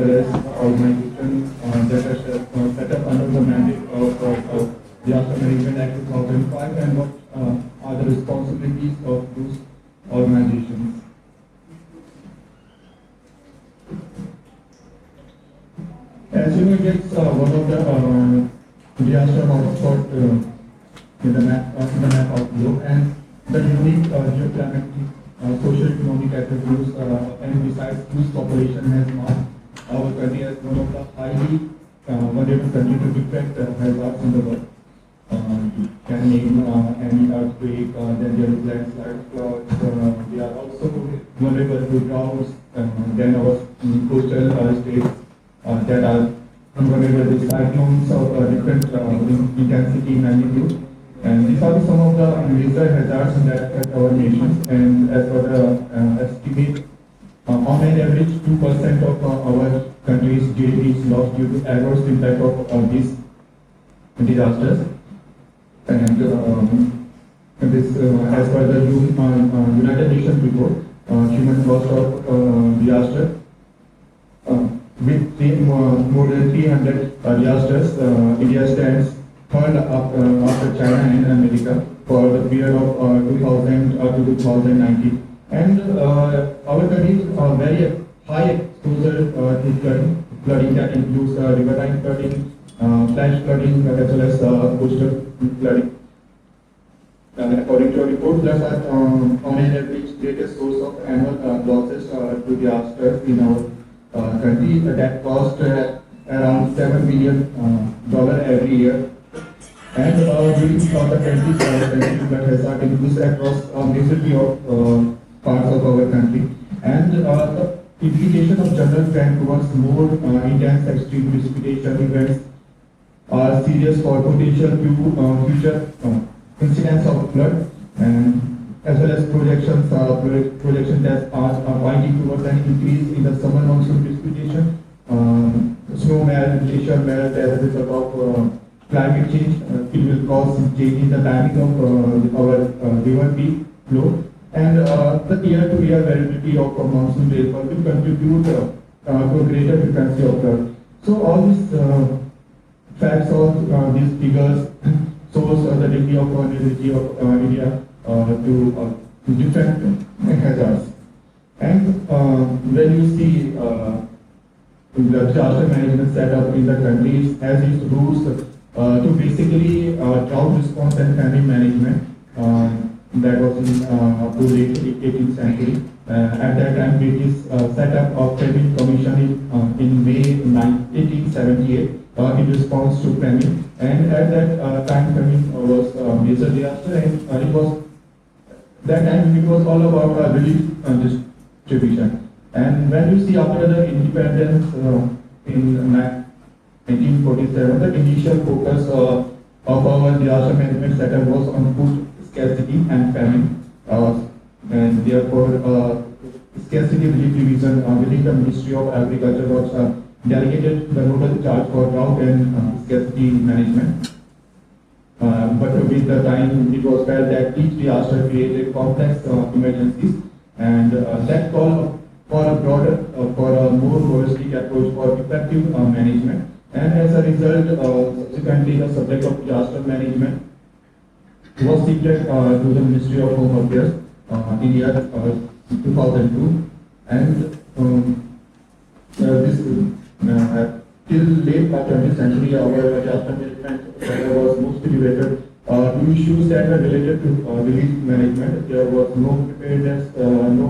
well as organizations that are set up under the mandate of Disaster Management Act 2005, and what are the responsibilities of those organizations. As you know, it's one of the disaster hotspot in the map of globe, and the unique geoclimatic, socio-economic attributes, and besides whose population has marked our country as one of the highly vulnerable countries to different hazards in the world. Can name any earthquake, then there is landslide, floods. We are also vulnerable to droughts, then our coastal states that are vulnerable to cyclones of different intensity, magnitude. And these are some of the major hazards that affect our nations. And as per the estimate, on an average, 2% of our country's GDP is lost due to adverse impact of these disasters. And this, as per the United Nations report, human cost of disaster, with more than 300 disasters, India stands third after China and America for the period of 2000 to 2019. And our country is very high exposure to flooding that includes riverine flooding, flash flooding, as well as coastal flooding. According to a report, plus on an average, greatest source of annual losses to disasters in our country that cost around $7 billion every year. And during the country flood hazard increased across a majority of parts of our country. And the implication of general trend towards more intense extreme precipitation events are serious for potential future incidents of flood, and as well as projections that are pointing towards an increase in the summer monsoon precipitation, snow melt, glacier melt as a result of climate change. It will cause change in the timing of our river peak flow, and the year-to-year variability of monsoon rainfall will contribute to a greater frequency of flood. So all these facts of these figures shows the degree of vulnerability of India to different hazards. And when you see the disaster management setup in the countries has its roots to basically drought response and famine management. That was in up to late 18th century. At that time, British set up a famine commission in May 1878 in response to famine. And at that time, famine was a major disaster, and it was that time it was all about relief distribution. And when you see after the independence in 1947, the initial focus of our disaster management setup was on food scarcity and famine, and therefore scarcity relief division within the Ministry of Agriculture was delegated the nodal charge for drought and scarcity management. But with the time, it was felt that each disaster created complex emergencies, and that called for a broader, for a more holistic approach for effective management. And as a result, subsequently, the subject of disaster management was shifted to the Ministry of Home Affairs in year 2002, and this till late 20th century, our disaster management was mostly related to issues that were related to relief management. There was no preparedness, no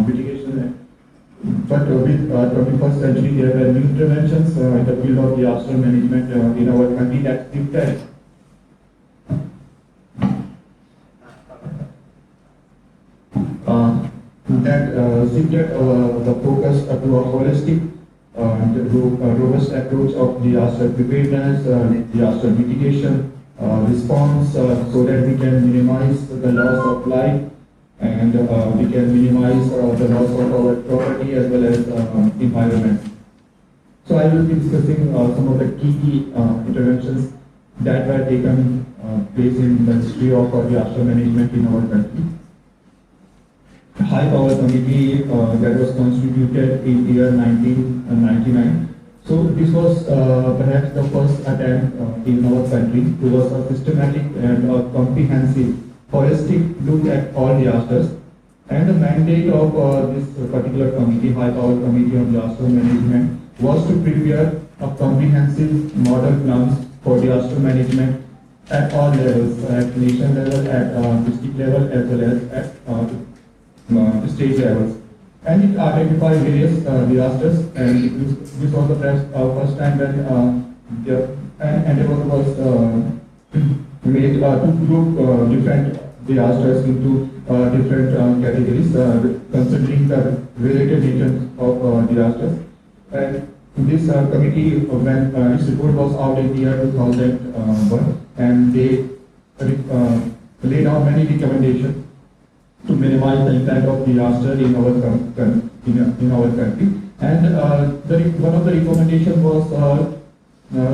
mitigation. But with 21st century, there were new interventions in the field of disaster management in our country that shifted the focus to a holistic, robust approach of disaster preparedness, disaster mitigation, response, so that we can minimize the loss of life, and we can minimize the loss of our property as well as environment. So I will be discussing some of the key interventions that were taken place in the history of disaster management in our country. high power committee that was constituted in year 1999. So this was perhaps the first attempt in our country towards a systematic and comprehensive holistic look at all disasters. And the mandate of this particular committee, High Power Committee on Disaster Management, was to prepare a comprehensive model plans for disaster management at all levels, at nation level, at district level, as well as at state levels. And it identified various disasters, and this was the first time when the endeavor was made to group different disasters into different categories, considering the related nature of disasters. And this committee, when its report was out in the year 2001, and they laid down many recommendations to minimize the impact of disaster in our country. And one of the recommendations was to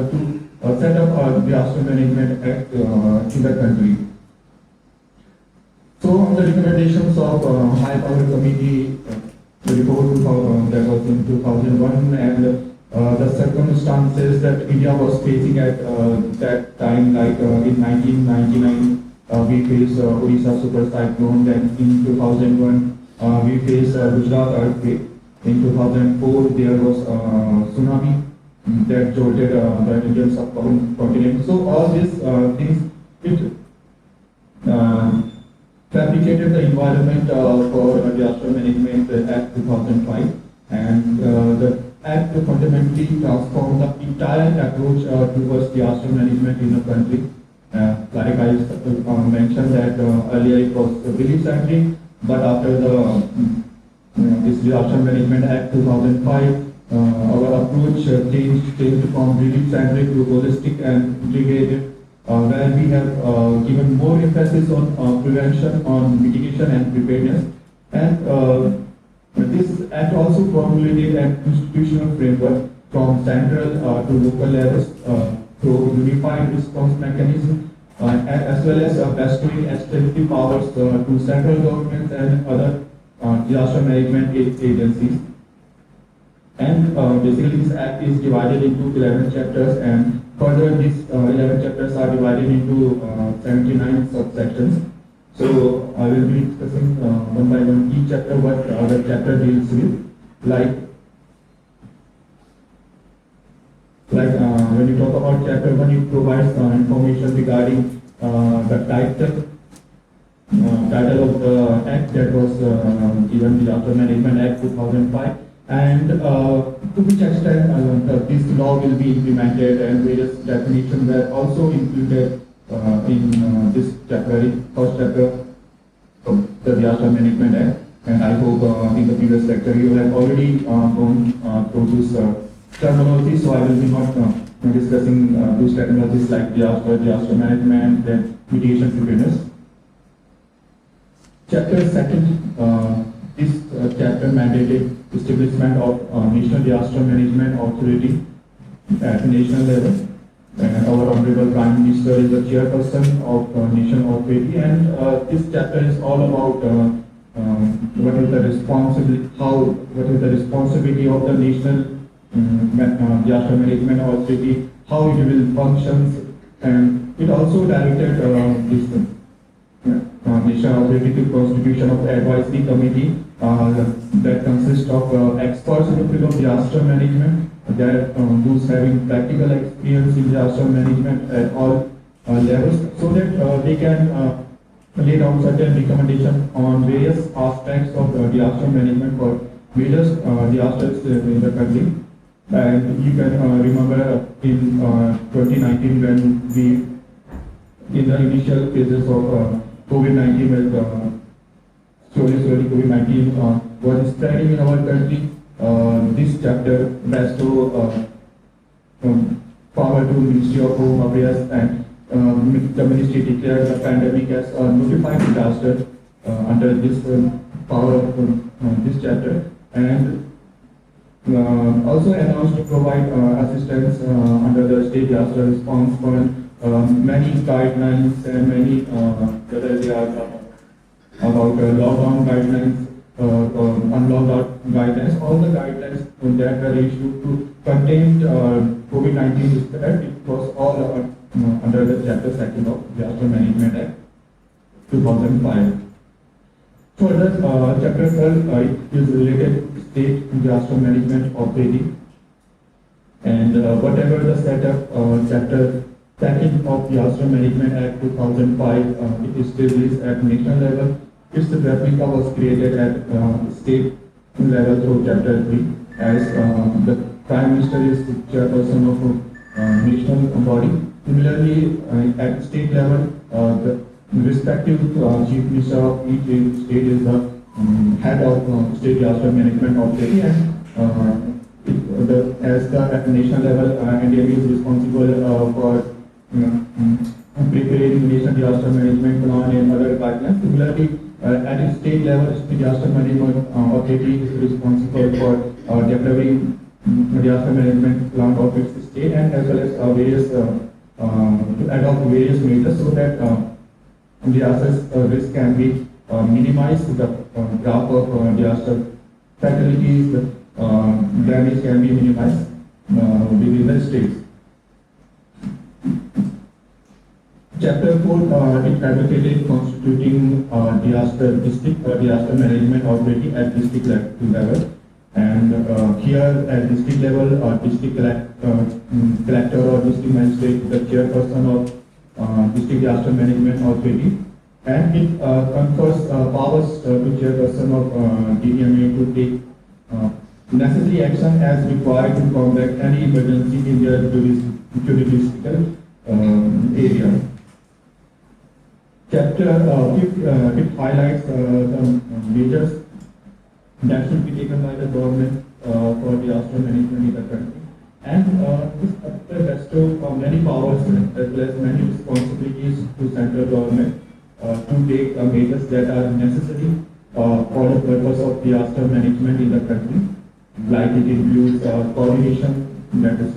set up a disaster management act in the country. So on the recommendations of High Power Committee, the report that was in 2001, and the circumstances that India was facing at that time, like in 1999, we faced Odisha super cyclone. Then in 2001, we faced Gujarat earthquake. In 2004, there was tsunami that jolted the Indian subcontinent. So all these things, it fabricated the environment for disaster management Act 2005, and the Act fundamentally transformed the entire approach towards disaster management in the country. Like I mentioned that earlier it was belief-centric, but after the this Disaster Management Act 2005, our approach changed from belief-centric to holistic and integrated, where we have given more emphasis on prevention, on mitigation and preparedness. And this act also formulated an institutional framework from central to local levels through unified response mechanism, as well as bestowing extensive powers to central governments and other disaster management agencies. And basically this act is divided into 11 chapters, and further these 11 chapters are divided into 79 subsections. So I will be discussing one by one each chapter, what the chapter deals with. Like when you talk about chapter 1, it provides information regarding the title of the act, that was given Disaster Management Act 2005, and to which extent this law will be implemented, and various definitions were also included in this chapter, first chapter of the Disaster Management Act. And I hope in the previous lecture you have already gone through this terminology, so I will be not discussing those terminologies like disaster management, and mitigation preparedness. Chapter 2, this chapter mandated establishment of National Disaster Management Authority at national level. And our Honorable Prime Minister is the chairperson of Nation Authority, and this chapter is all about what is the responsibility of the National Disaster Management Authority, how it will function, and it also directed this National Authority to constitution of the advisory committee that consists of experts in the field of disaster management, that those having practical experience in disaster management at all levels, so that they can lay down certain recommendations on various aspects of disaster management for various disasters in the country. And you can remember in 2019, when we, in the initial phases of COVID-19, when slowly COVID-19 was spreading in our country, this chapter bestow power to Ministry of Home Affairs, and the ministry declared the pandemic as a notified disaster under this power of this chapter, and also announced to provide assistance under the State Disaster Response Fund, many guidelines and many whether they are about lockdown guidelines, unlocked guidelines. All the guidelines that were issued to contain COVID-19 threat, it was all under the Chapter 2 of Disaster Management Act 2005. Further, Chapter 12 is related to state disaster management operating, and whatever the setup, Chapter 2 of Disaster Management Act 2005, it is still is at national level. Its replica was created at state level through Chapter 3, as the Prime Minister is the chairperson of national body. Similarly, at state level, the respective chief minister of each state is the head of state disaster management authority, and at national level, ILDM is responsible for preparing national disaster management plan and other guidelines. Similarly, at a state level, state disaster management authority is responsible for developing disaster management plan of its state, and as well as various to adopt various measures so that disaster risk can be minimized, the graph of disaster fatalities, the damage can be minimized within the states. Chapter 4, it advocated constituting disaster management authority at district level. And here at district level, district collector or district magistrate, the chairperson of district disaster management authority, and it confers powers to chairperson of DDMA to take necessary action as required to combat any emergency in their jurisdictional area. Chapter 5, it highlights the measures that should be taken by the government for disaster management in the country. And this chapter bestows many powers as well as many responsibilities to central government to take measures that are necessary for the purpose of disaster management in the country. Like it includes coordination, that is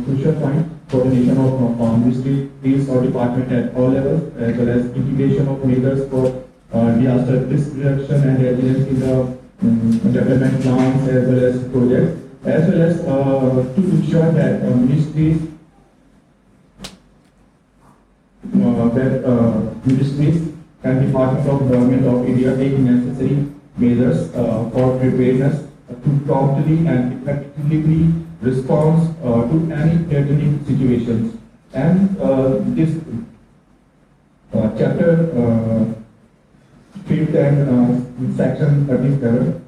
crucial point, coordination of ministries or department at all levels, as well as integration of measures for disaster risk reduction and resilience in the development plans as well as projects, as well as to ensure that ministries and departments of government of India take necessary measures for preparedness to promptly and effectively respond to any threatening situations. And this chapter 5th and section 37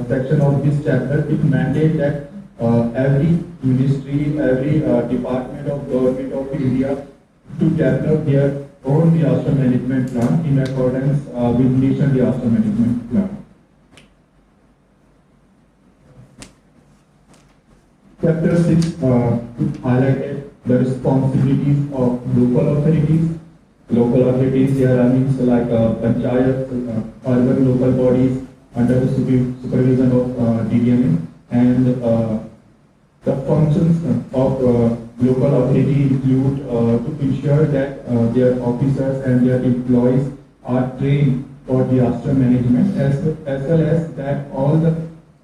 section of this chapter, it mandates that every ministry, every department of government of India to develop their own disaster management plan in accordance with nation disaster management plan. Chapter 6 highlighted the responsibilities of local authorities. Local authorities here means like panchayat, urban local bodies under the supervision of DDMA, and the functions of local authority include to ensure that their officers and their employees are trained for disaster management, as well as that all the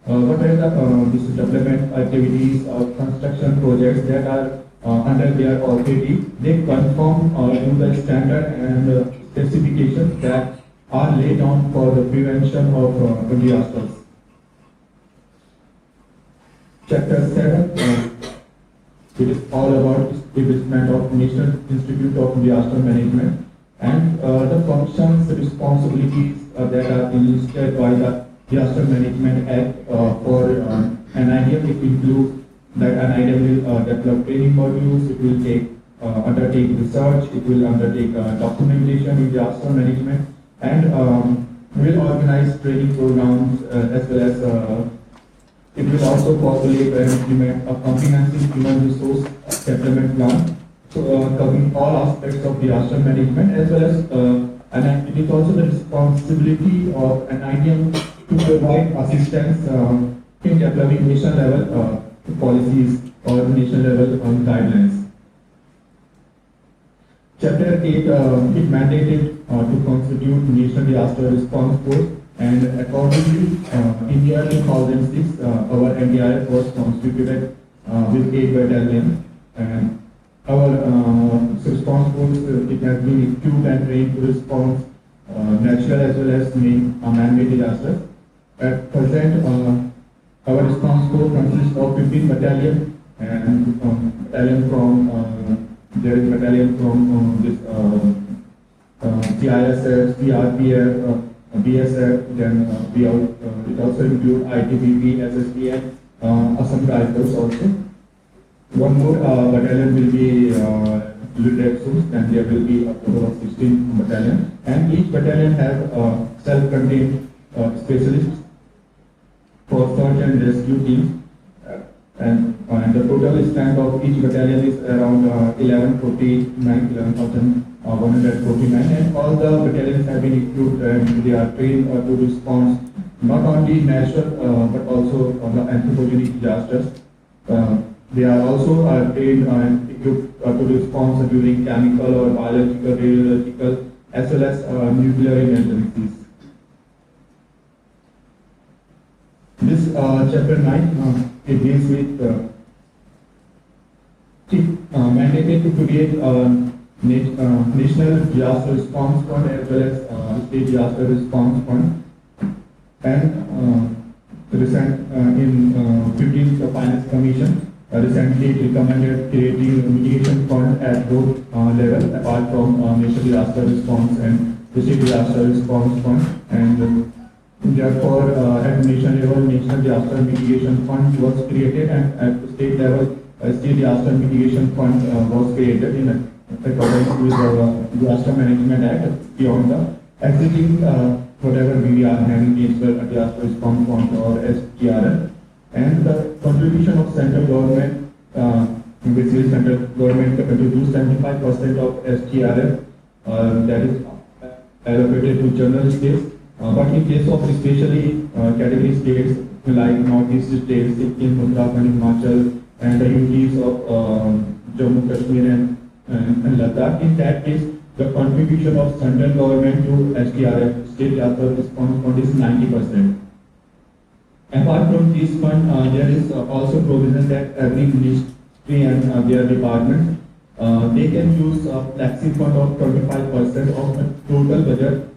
whatever this development activities or construction projects that are under their authority, they conform to the standard and specifications that are laid down for the prevention of disasters. Chapter 7, it is all about establishment of National Institute of Disaster Management and the functions, responsibilities that are enlisted by the Disaster Management Act for NIDM. It includes that NIDM will develop training modules, it will undertake research, it will undertake documentation in disaster management, and will organize training programs as well as it will also formulate and implement a comprehensive human resource development plan, covering all aspects of disaster management, as well as and it is also the responsibility of NIDM to provide assistance in developing nation level policies or nation level guidelines. Chapter 8, it mandated to constitute National Disaster Response Force, and accordingly, in year 2006, our NDRF was constituted with 8 battalions, and our response force it has been equipped and trained to respond natural as well as man-made disasters. At present, our response force consists of 15 battalions and battalion from there is battalion from this CISF, CRPF, BSF, then it also includes ITBP, SSB, and Assam Rifles also. One more battalion will be Ludexus, and there will be a total of 16 battalions. And each battalion has self-contained specialists for search and rescue teams. And the total strength of each battalion is around 11,149, and all the battalions have been equipped and they are trained to respond not only natural but also on the anthropogenic disasters. They are also trained and equipped to respond during chemical or biological, radiological, as well as nuclear emergencies. This chapter 9 it deals with mandated to create National Disaster Response Fund as well as State Disaster Response Fund, and recent in 15th Finance Commission recently it recommended creating a mitigation fund at both level apart from National Disaster Response and the State Disaster Response Fund, and therefore at nation level National Disaster Mitigation Fund was created, and at the state level State Disaster Mitigation Fund was created in accordance with the Disaster Management Act beyond the existing whatever we are having National Disaster Response Fund or SDRF. And the contribution of central government, basically central government contributes 75% of SDRF that is allocated to general states. But in case of especially category states like Northeast states, Sikkim, Uttarakhand, Himachal, and the UTs of Jammu, Kashmir and Ladakh, in that case, the contribution of central government to SDRF, State Disaster Response Fund, is 90%. Apart from this fund, there is also provision that every ministry and their department they can use a flexi fund of 25% of the total budget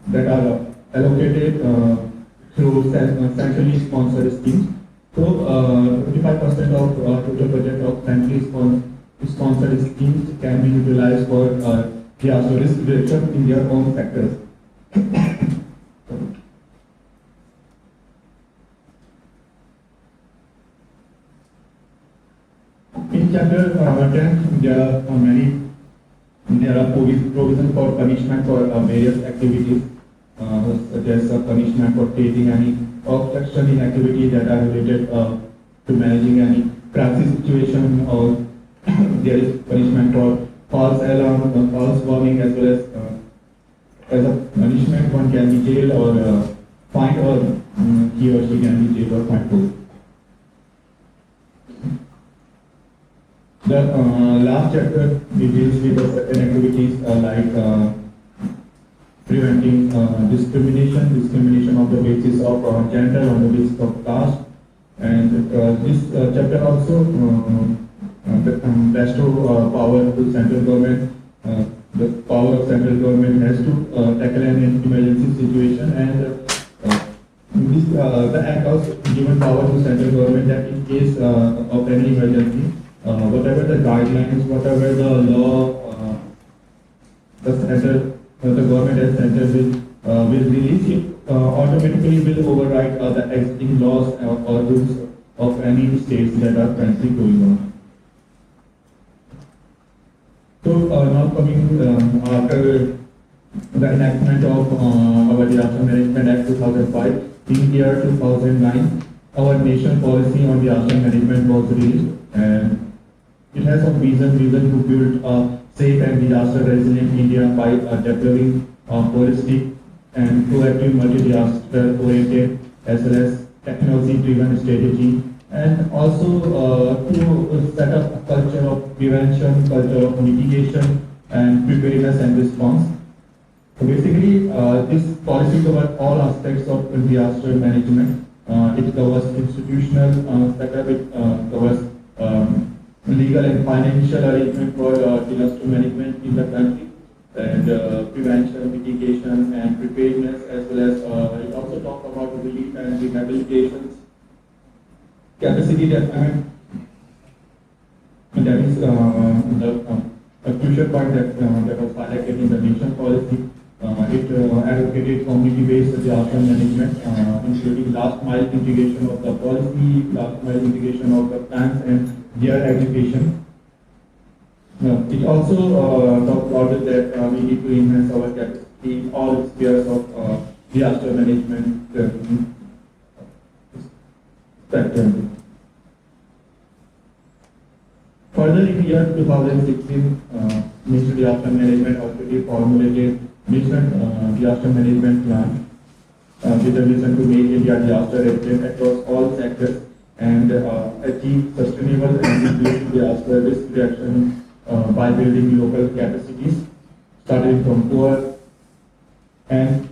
that are allocated through centrally sponsored schemes. So 25% of total budget of centrally sponsored schemes can be utilized for disaster risk reduction in their own sectors. In chapter 10, there are provisions for punishment for various activities, such as punishment for taking any obstruction in activity that are related to managing any crisis situation, or there is punishment for false alarm, false warning, as well as a punishment one can be jailed or fined, or he or she can be jailed or fined too. The last chapter deals with the certain activities like preventing discrimination on the basis of gender, on the basis of caste, and this chapter also bestow power to central government. The power of central government has to tackle an emergency situation, and the act also given power to central government that in case of any emergency, whatever the guidelines, whatever the law, the government has central will release, it automatically will override the existing laws or rules of any states that are currently going on. So now coming after the enactment of our Disaster Management Act 2005, in year 2009, our national policy on disaster management was released, and it has a vision to build a safe and disaster resilient India by developing a holistic and proactive multi-disaster oriented as well as technology driven strategy, and also to set up a culture of prevention, culture of mitigation and preparedness and response. So basically, this policy covers all aspects of disaster management. It covers institutional setup, it covers legal and financial arrangement for disaster management in the country, and prevention, mitigation, and preparedness, as well as it also talks about relief and rehabilitation capacity development. And that is a crucial point that was highlighted in the nation policy. It advocated community-based disaster management, including last mile integration of the policy, last mile integration of the plans, and their education. It also talked about it that we need to enhance our capacity in all spheres of disaster management spectrum. Further, in the year 2016, Ministry of Disaster Management already formulated National Disaster Management Plan with a mission to make India disaster resilient across all sectors and achieve sustainable and inclusive disaster risk reduction by building local capacities, starting from poor and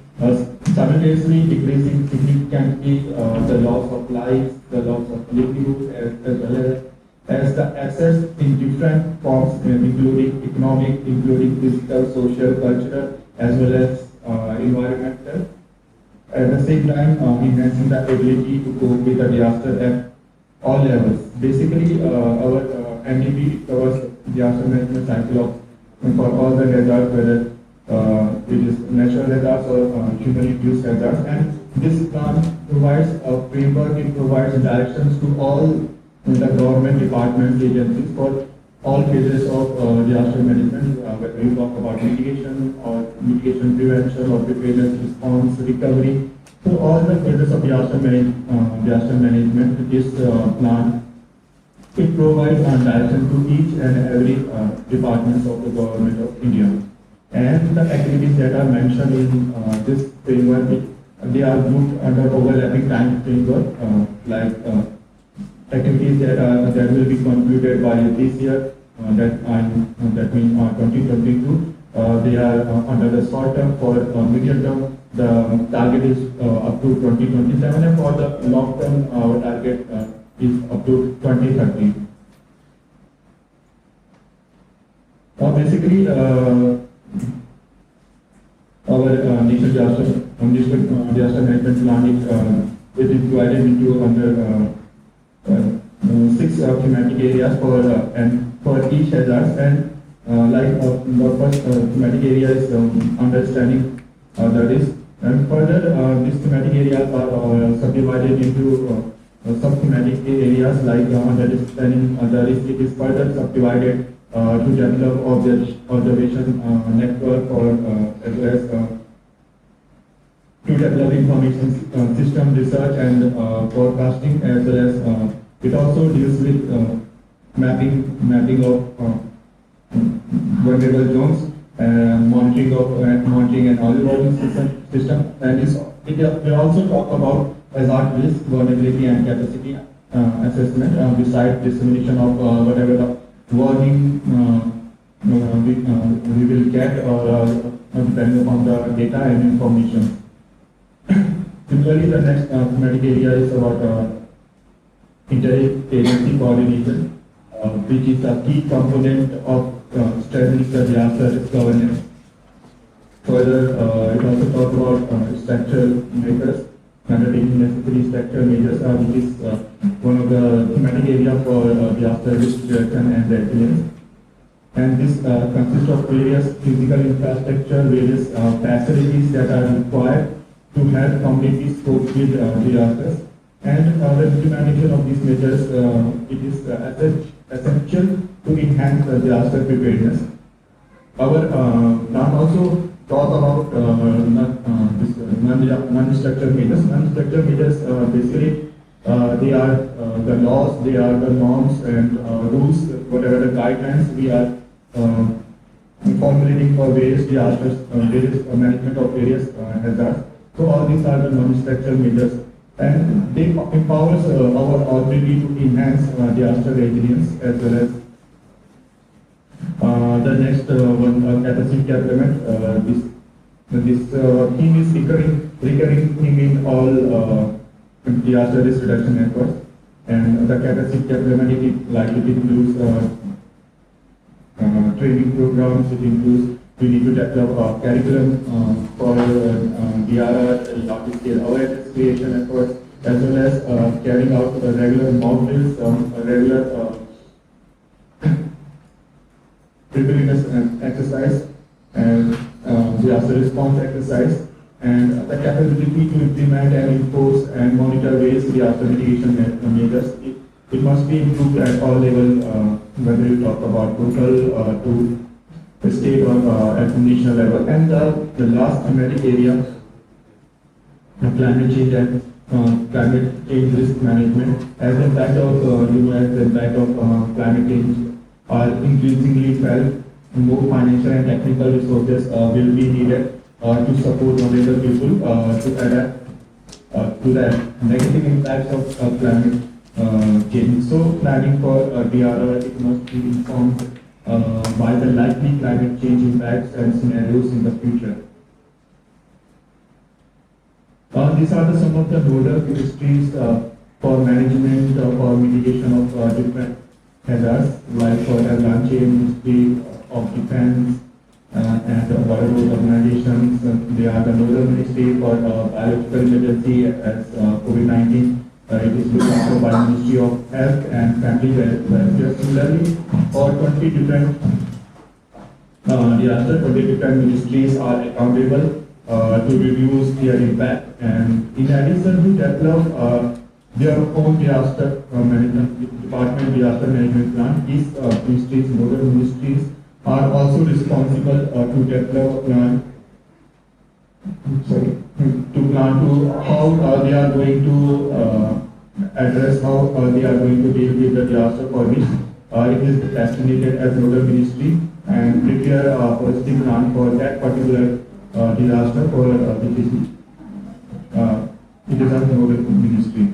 simultaneously decreasing significantly the loss of lives, the loss of livelihoods, as well as the assets in different forms, including economic, including physical, social, cultural, as well as environmental. At the same time, enhancing the ability to cope with the disaster at all levels. Basically, our NDP covers disaster management cycle of for all the hazards, whether it is natural hazards or human-induced hazards. And this plan provides a framework, it provides directions to all the government departments, agencies for all phases of disaster management, whether you talk about mitigation or mitigation prevention or preparedness, response, recovery. So all the phases of disaster management, this plan, it provides a direction to each and every departments of the government of India. And the activities that are mentioned in this framework, they are grouped under overlapping time framework, like activities that will be concluded by this year, that means 2022. They are under the short term. For medium term, the target is up to 2027, and for the long term, our target is up to 2030. Basically, our national disaster management plan is divided into under 6 thematic areas for each hazard, and the first thematic area is understanding the risk, and further these thematic areas are subdivided into sub-thematic areas like understanding the risk. It is further subdivided to develop observation network, or as well as to develop information system research and forecasting, as well as it also deals with mapping of vulnerable zones, monitoring and early warning system, and we also talk about hazard risk, vulnerability, and capacity assessment. Besides dissemination of whatever the warning we will get, or depending upon the data and information. Similarly, the next thematic area is about interagency coordination, which is a key component of strengthening the disaster risk governance. Further, it also talks about structural measures, undertaking necessary structural measures, which is one of the thematic areas for disaster risk reduction and resilience. And this consists of various physical infrastructure, various facilities that are required to help communities cope with disasters. And the implementation of these measures, it is essential to enhance disaster preparedness. Our plan also talk about non-structural measures. Non-structural measures, basically, they are the laws, they are the norms and rules, whatever the guidelines we are formulating for various disasters, various management of various hazards. So all these are the non-structural measures, and they empowers our ability to enhance disaster resilience, as well as the next one, capacity development. This theme is recurring theme in all disaster risk reduction efforts, and the capacity development it includes training programs. It includes we need to develop a curriculum for DRR, large scale awareness creation efforts, as well as carrying out regular mock drills, regular preparedness exercise, and disaster response exercise, and the capability to implement and enforce and monitor various disaster mitigation measures. It must be improved at all levels, whether you talk about local to state or at national level. And the last thematic area, climate change and climate change risk management. As the impact of as the impact of climate change are increasingly felt, more financial and technical resources will be needed to support vulnerable people to adapt to the negative impacts of climate change. So planning for DRR, it must be informed by the likely climate change impacts and scenarios in the future. These are some of the nodal ministries for management or mitigation of different hazards, like for the Branch Ministry of Defense and waterborne organizations. They are the nodal ministry for biological emergency as COVID-19. It is looked after by Ministry of Health and Family Welfare. Similarly, for 20 different disaster, 20 different ministries are accountable to reduce their impact, and in addition to develop their own disaster management department, disaster management plan. These ministries, nodal ministries, are also responsible to develop a plan. To plan to how they are going to address, how they are going to deal with the disaster for which it is designated as nodal ministry, and prepare a holistic plan for that particular disaster for which it is a nodal ministry.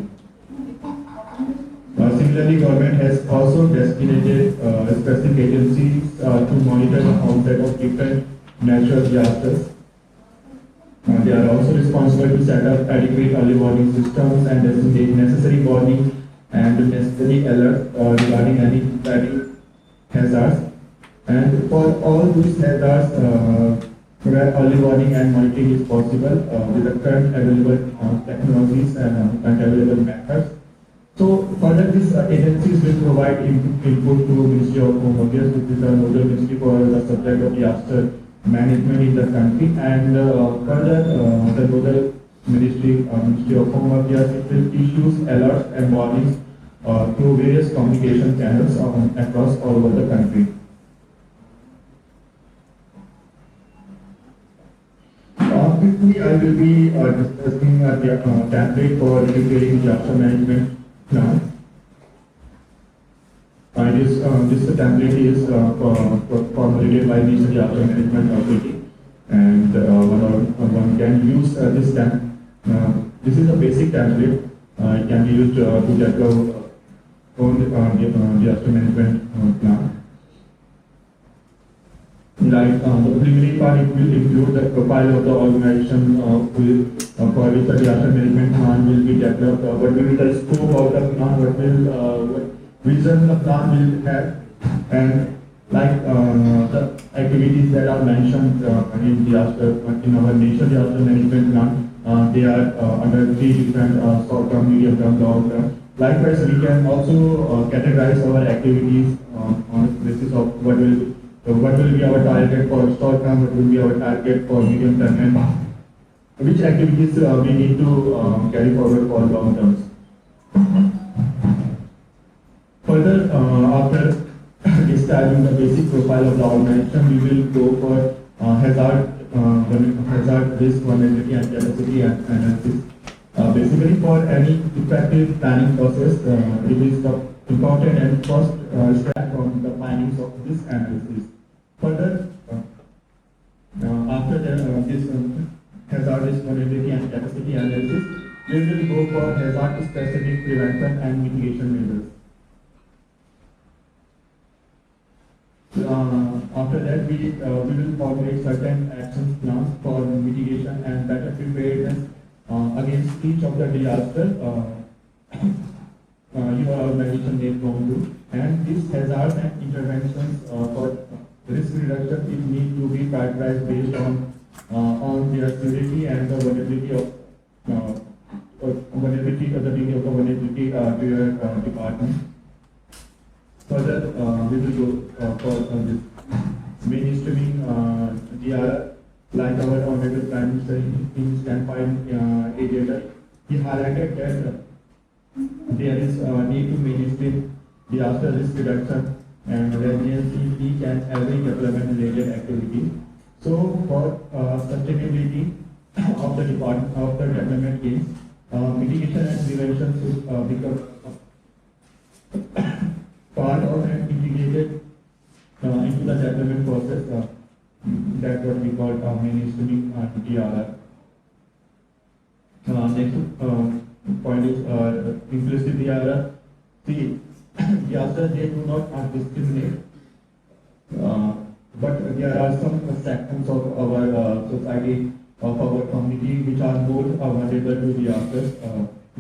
Similarly, government has also designated specific agencies to monitor the onset of different natural disasters. They are also responsible to set up adequate early warning systems and designate necessary warnings and necessary alerts regarding any hazards. And for all these hazards, where early warning and monitoring is possible with the current available technologies and available methods. So further, these agencies will provide input to Ministry of Home Affairs, which is the nodal ministry for the subject of disaster management in the country, and further the nodal ministry, Ministry of Home Affairs, it will issue alerts and warnings through various communication channels across all over the country. Quickly, I will be discussing the template for preparing disaster management plan. This template is formulated by the Disaster Management Authority, and one can use this template. This is a basic template. It can be used to develop own disaster management plan. Like the preliminary part, it will include the profile of the organization for which the disaster management plan will be developed, what will be the scope of the plan, what vision the plan will have, and like the activities that are mentioned in our national disaster management plan, they are under 3 different short-term, medium-term, long-term. Likewise, we can also categorize our activities on the basis of what will be our target for short term, what will be our target for medium term, and which activities we need to carry forward for long terms. Further, after establishing the basic profile of the organization, we will go for hazard risk, vulnerability, and capacity analysis. Basically, for any effective planning process, it is the important and first step from the findings of this analysis. Further, after this hazard risk, vulnerability, and capacity analysis, we will go for hazard specific prevention and mitigation measures. After that, we will formulate certain action plans for mitigation and better preparedness against each of the disaster your organization may prone to. And these hazards and interventions for risk reduction it need to be prioritized based on their severity and the vulnerability of vulnerability of the degree of the vulnerability to your department. Further, we will go for this mainstreaming DR, like our honorable Prime Minister in his campaign agenda. He highlighted that there is a need to mainstream disaster risk reduction and resilience in each and every development-related activity. So, for sustainability of the department of the development aims, mitigation and prevention should become part of and integrated into the development process. That's what we call mainstreaming DRR. Next point is inclusive DRR. See, disasters they do not discriminate, but there are some sections of our society, of our community, which are more vulnerable to disasters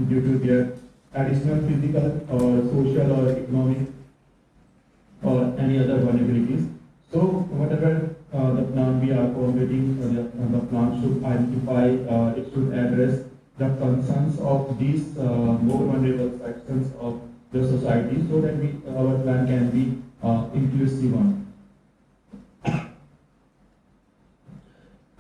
due to their additional physical or social or economic or any other vulnerabilities. So whatever the plan we are formulating, the plan should identify, it should address the concerns of these more vulnerable sections of the society, so that our plan can be inclusive one.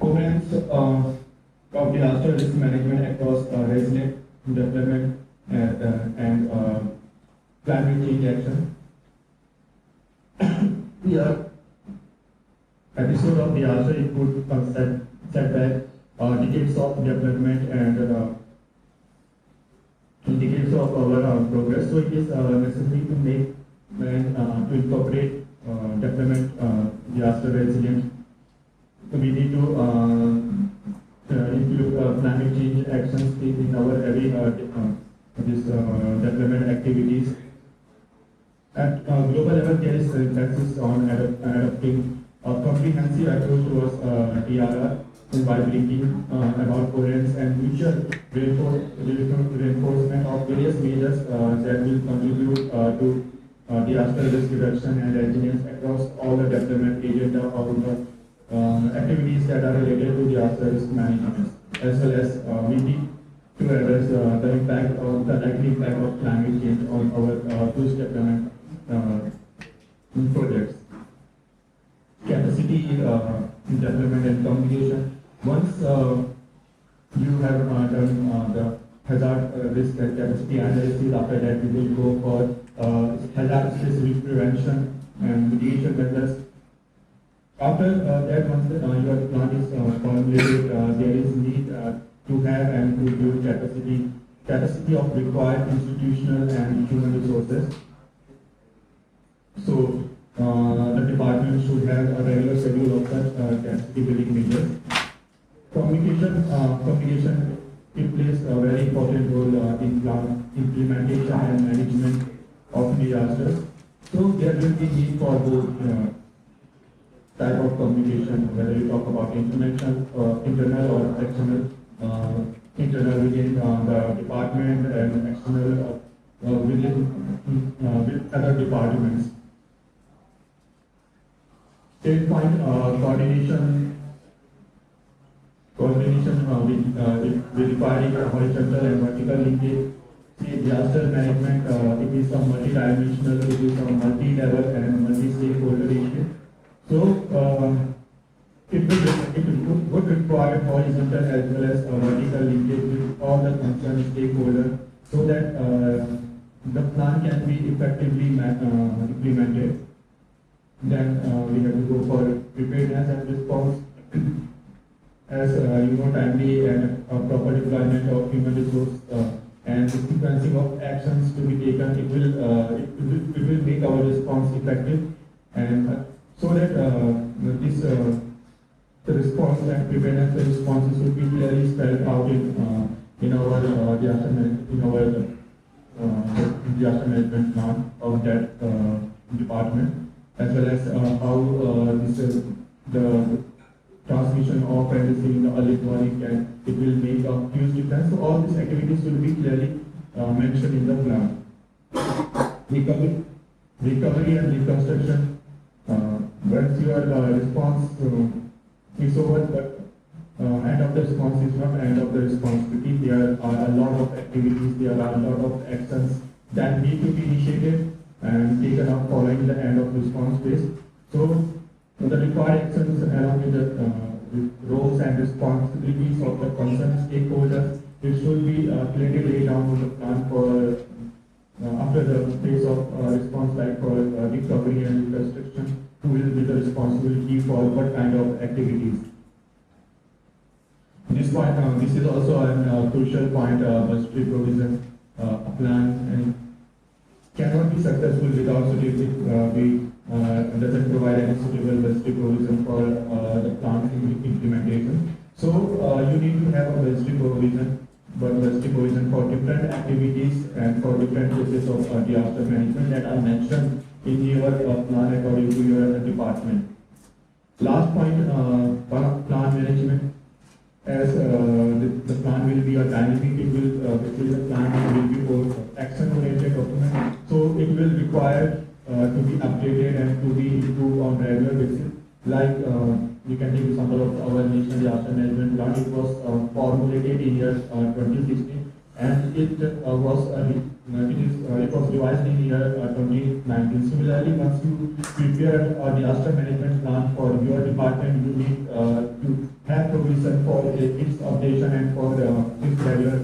Components of disaster risk management across resilient development and climate change action. Here, episode of disaster include setback, decades of development and indicators of our progress. So it is necessary to make and to incorporate development disaster resilience. So we need to include climate change actions in our every development activities. At global level, there is emphasis on adopting a comprehensive approach towards DRR by bringing about coherence and mutual reinforcement of various measures that will contribute to disaster risk reduction and resilience across all the development agenda of the activities that are related to disaster risk management, as well as we need to address the impact of the likely impact of climate change on our post-development projects. Capacity development and communication. Once you have done the hazard risk and capacity analysis, after that we will go for hazard specific prevention and mitigation measures. After that, once your plan is formulated, there is need to have and to build capacity of required institutional and human resources. So the department should have a regular schedule of such capacity building measures. Communication it plays a very important role in plan implementation and management of disasters. So there will be need for both type of communication, whether you talk about internal or external, internal within the department and external with other departments. State point coordination with requiring horizontal and vertical linkage. See, disaster management, it is a multi-dimensional, it is a multi-level and multi-stakeholder issue. So it would require horizontal as well as vertical linkage with all the concerned stakeholders, so that the plan can be effectively implemented. Then we have to go for preparedness and response. As timely and proper deployment of human resource and the sequencing of actions to be taken, it will make our response effective, and so that the response and preparedness responses will be clearly spelled out in our disaster management plan of that department. as well as how the transmission of and receiving the early warning it will make a huge difference. So all these activities will be clearly mentioned in the plan. Recovery, recovery and reconstruction. Once your response is over, the end of the response is not end of the responsibility. There are a lot of activities, there are a lot of actions that need to be initiated and taken up following the end of response phase. So the required actions along with the roles and responsibilities of the concerned stakeholders, it should be clearly laid down in the plan for after the phase of response, like for recovery and reconstruction, who will be the responsibility for what kind of activities. This point, this is also a crucial point, budgetary provision plan and cannot be successful without suitable doesn't provide any suitable budgetary provision for the plan implementation. So you need to have a budgetary provision for different activities and for different phases of disaster management that are mentioned in your plan according to your department. Last point, plan management. As the plan will be a dynamic, it will basically the plan will be action-oriented document. So it will require to be updated and to be improved on regular basis. Like you can take example of our national disaster management plan. It was formulated in year 2016, and it was revised in year 2019. Similarly, once you prepare a disaster management plan for your department, you need to have provision for its updation and for its regular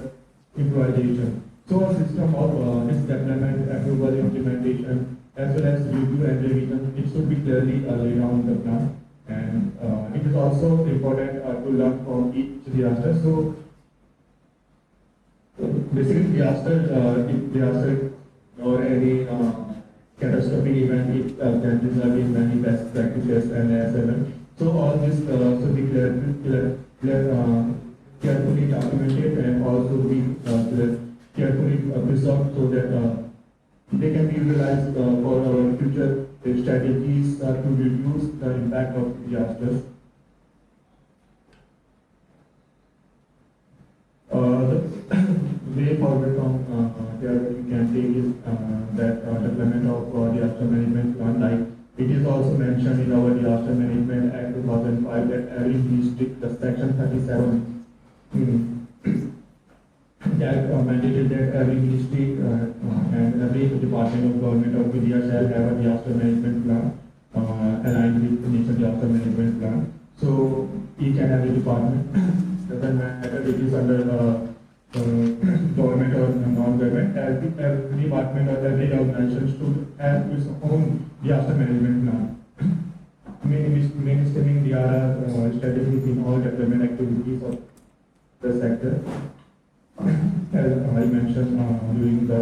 improvisation. So a system of its development, approval, implementation, as well as review and revision, it should be clearly laid down in the plan. And it is also important to learn from each disaster. So basically disaster or any catastrophic event, it can result in many best practices and SLM. So all this should be carefully documented and also be carefully preserved so that they can be utilized for our future strategies to reduce the impact of disasters. The way forward from here we can take is that development of disaster management plan. Like it is also mentioned in our Disaster Management Act 2005 that every district, the section 37, that mandated that every ministry and every department of government of India shall have a disaster management plan aligned with the national disaster management plan. So each and every department, doesn't matter if it is under government or non-government, every department or every organization should have its own disaster management plan. Mainstreaming DRR strategies in all development activities of the sector. As I mentioned during the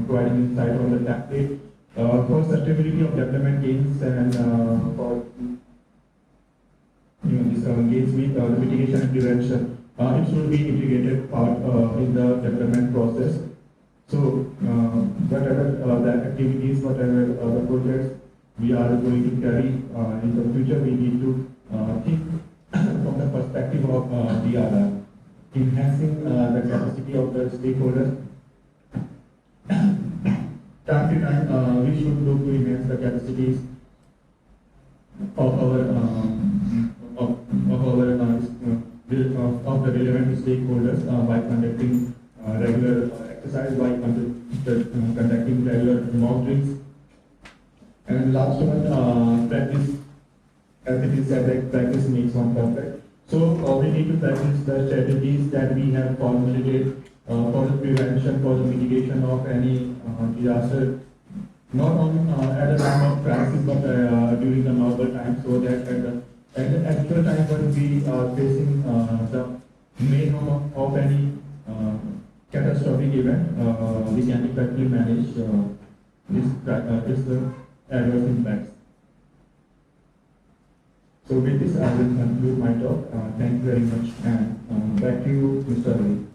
providing insight on the template for sustainability of development gains and for this gains with the mitigation and prevention. It should be integrated part in the development process. So whatever the activities, whatever the projects we are going to carry in the future, we need to think from the perspective of DRR, enhancing the capacity of the stakeholders. Time to time, we should look to enhance the capacities of the relevant stakeholders by conducting regular exercise, by conducting regular mock drills. And last one, practice. As it is said, that practice makes one perfect. So we need to practice the strategies that we have formulated for the prevention, for the mitigation of any disaster, not on at the time of crisis, but during the normal time, so that at the actual time when we are facing the mayhem of any catastrophic event, we can effectively manage this adverse impacts. So with this, I will conclude my talk. Thank you very much, and back to you, Mr. Ali.